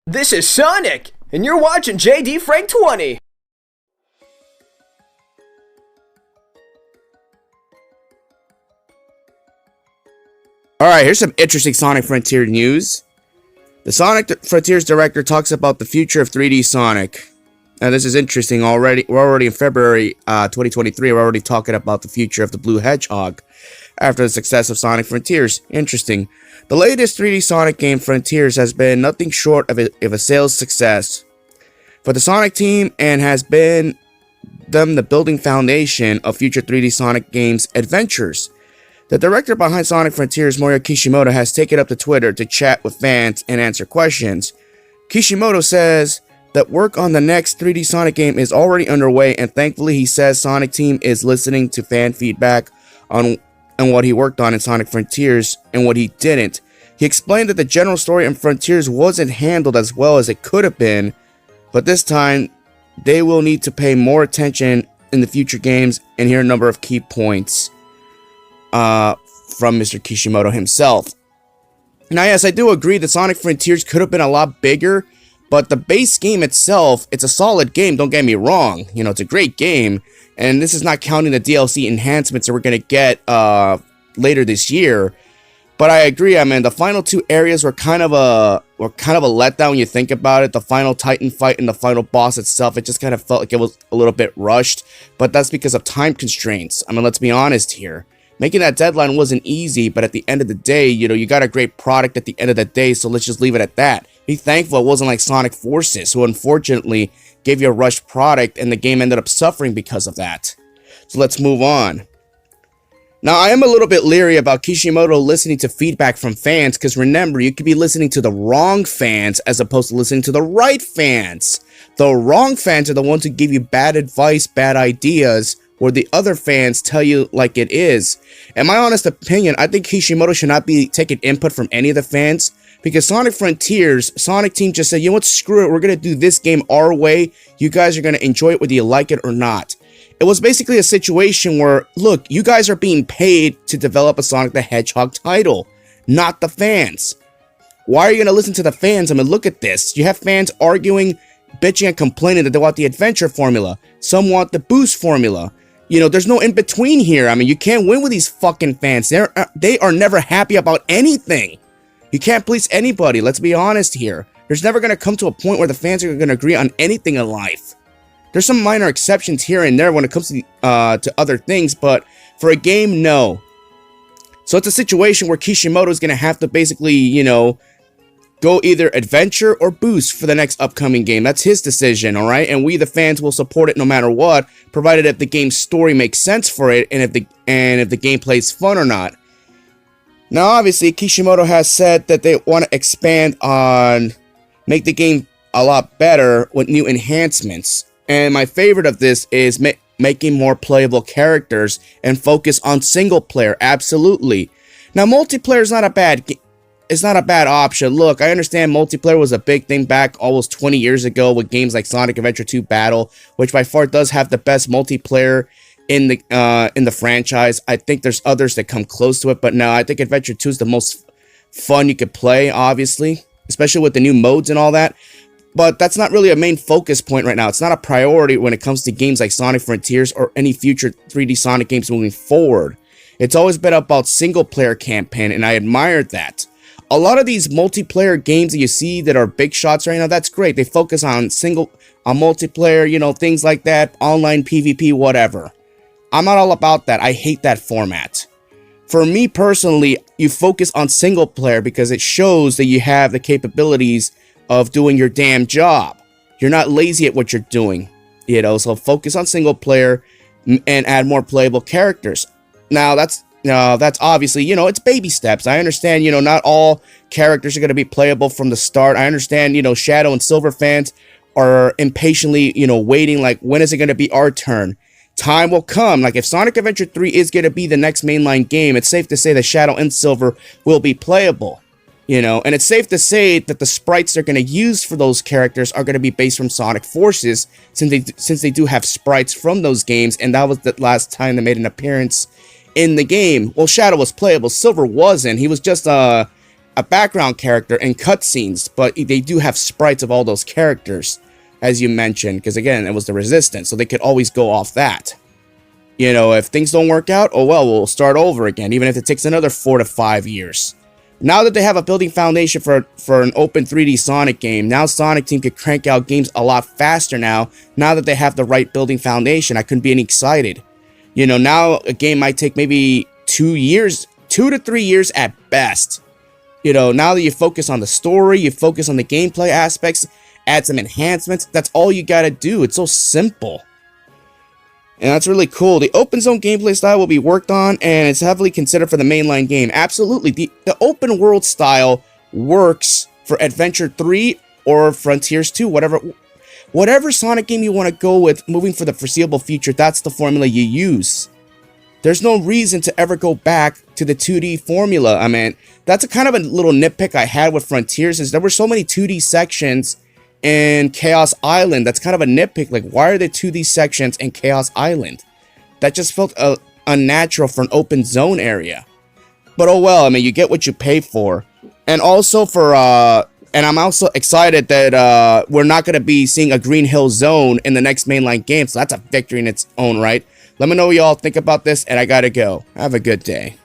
This is Sonic, and you're watching JD Frank 20. Alright, here's some interesting Sonic Frontier news. The Sonic Frontiers director talks about the future of 3D Sonic. Now this is interesting already. We're already in February 2023. We're already talking about the future of the Blue Hedgehog after the success of Sonic Frontiers. Interesting. The latest 3D Sonic game, Frontiers, has been nothing short of a sales success for the Sonic team and has been the building foundation of future 3D Sonic games adventures. The director behind Sonic Frontiers, Morio Kishimoto, has taken up to Twitter to chat with fans and answer questions. Kishimoto says that work on the next 3D Sonic game is already underway, and thankfully he says Sonic team is listening to fan feedback on what he worked on in Sonic Frontiers and what he didn't. He explained that the general story in Frontiers wasn't handled as well as it could have been, but this time they will need to pay more attention in the future games, and here are a number of key points from Mr. Kishimoto himself. Now, yes, I do agree that Sonic Frontiers could have been a lot bigger, but the base game itself, it's a solid game, don't get me wrong. You know, it's a great game, and this is not counting the DLC enhancements that we're going to get later this year. But I agree, I mean, the final two areas were kind of a letdown when you think about it. The final Titan fight and the final boss itself, it just kind of felt like it was a little bit rushed, but that's because of time constraints. I mean, let's be honest here. Making that deadline wasn't easy, but at the end of the day, you know, you got a great product at the end of the day, so let's just leave it at that. Be thankful it wasn't like Sonic Forces, who unfortunately gave you a rushed product and the game ended up suffering because of that. So let's move on. Now, I am a little bit leery about Kishimoto listening to feedback from fans, because remember, you could be listening to the wrong fans as opposed to listening to the right fans. The wrong fans are the ones who give you bad advice, bad ideas, where the other fans tell you like it is. In my honest opinion, I think Kishimoto should not be taking input from any of the fans, because Sonic Frontiers, Sonic Team just said, you know what, screw it, we're going to do this game our way, you guys are going to enjoy it whether you like it or not. It was basically a situation where, look, you guys are being paid to develop a Sonic the Hedgehog title, not the fans. Why are you going to listen to the fans? I mean, look at this. You have fans arguing, bitching, and complaining that they want the adventure formula. Some want the boost formula. You know, there's no in-between here. I mean, you can't win with these fucking fans. They are never happy about anything. You can't please anybody. Let's be honest here. There's never going to come to a point where the fans are going to agree on anything in life. There's some minor exceptions here and there when it comes to other things, but for a game, no. So it's a situation where Kishimoto is going to have to basically, you know, go either adventure or boost for the next upcoming game. That's his decision, alright? And we, the fans, will support it no matter what, provided if the game's story makes sense for it and if the gameplay is fun or not. Now, obviously, Kishimoto has said that they want to expand on, make the game a lot better with new enhancements. And my favorite of this is making more playable characters and focus on single player, absolutely. Now, multiplayer is not a bad game. It's not a bad option. Look, I understand multiplayer was a big thing back almost 20 years ago with games like Sonic Adventure 2 Battle, which by far does have the best multiplayer in the franchise. I think there's others that come close to it, but no, I think Adventure 2 is the most fun you could play, obviously, especially with the new modes and all that. But that's not really a main focus point right now. It's not a priority when it comes to games like Sonic Frontiers or any future 3D Sonic games moving forward. It's always been about single-player campaign, and I admired that. A lot of these multiplayer games that you see that are big shots right now, that's great. They focus on multiplayer, you know, things like that, online PvP, whatever. I'm not all about that. I hate that format. For me personally, you focus on single player because it shows that you have the capabilities of doing your damn job. You're not lazy at what you're doing, you know, so focus on single player and add more playable characters. Now, that's obviously, you know, it's baby steps. I understand, you know, not all characters are going to be playable from the start. I understand, you know, Shadow and Silver fans are impatiently, you know, waiting, like, when is it going to be our turn? Time will come. Like, if Sonic Adventure 3 is going to be the next mainline game, it's safe to say that Shadow and Silver will be playable, you know, and it's safe to say that the sprites they're going to use for those characters are going to be based from Sonic Forces, since they do have sprites from those games, and that was the last time they made an appearance in the game. Well, Shadow was playable, Silver wasn't. He was just a background character and cutscenes, but they do have sprites of all those characters, as you mentioned, because again, it was the Resistance, so they could always go off that. You know, if things don't work out, oh well, we'll start over again, even if it takes another 4 to 5 years. Now that they have a building foundation for an open 3D Sonic game, now Sonic Team could crank out games a lot faster now that they have the right building foundation. I couldn't be any excited. You know, now a game might take maybe 2 to 3 years at best. You know, now that you focus on the story, you focus on the gameplay aspects, add some enhancements, that's all you gotta do. It's so simple. And that's really cool. The open zone gameplay style will be worked on, and it's heavily considered for the mainline game. Absolutely. The open world style works for Adventure 3 or Frontiers 2, whatever Sonic game you want to go with moving for the foreseeable future, that's the formula you use. There's no reason to ever go back to the 2D formula. I mean, that's a kind of a little nitpick I had with Frontiers, is there were so many 2D sections in Chaos Island. That's kind of a nitpick. Like, why are there 2D sections in Chaos Island? That just felt unnatural for an open zone area. But oh well, I mean, you get what you pay for. And also for, and I'm also excited that we're not going to be seeing a Green Hill Zone in the next mainline game. So that's a victory in its own right. Let me know what y'all think about this, and I gotta go. Have a good day.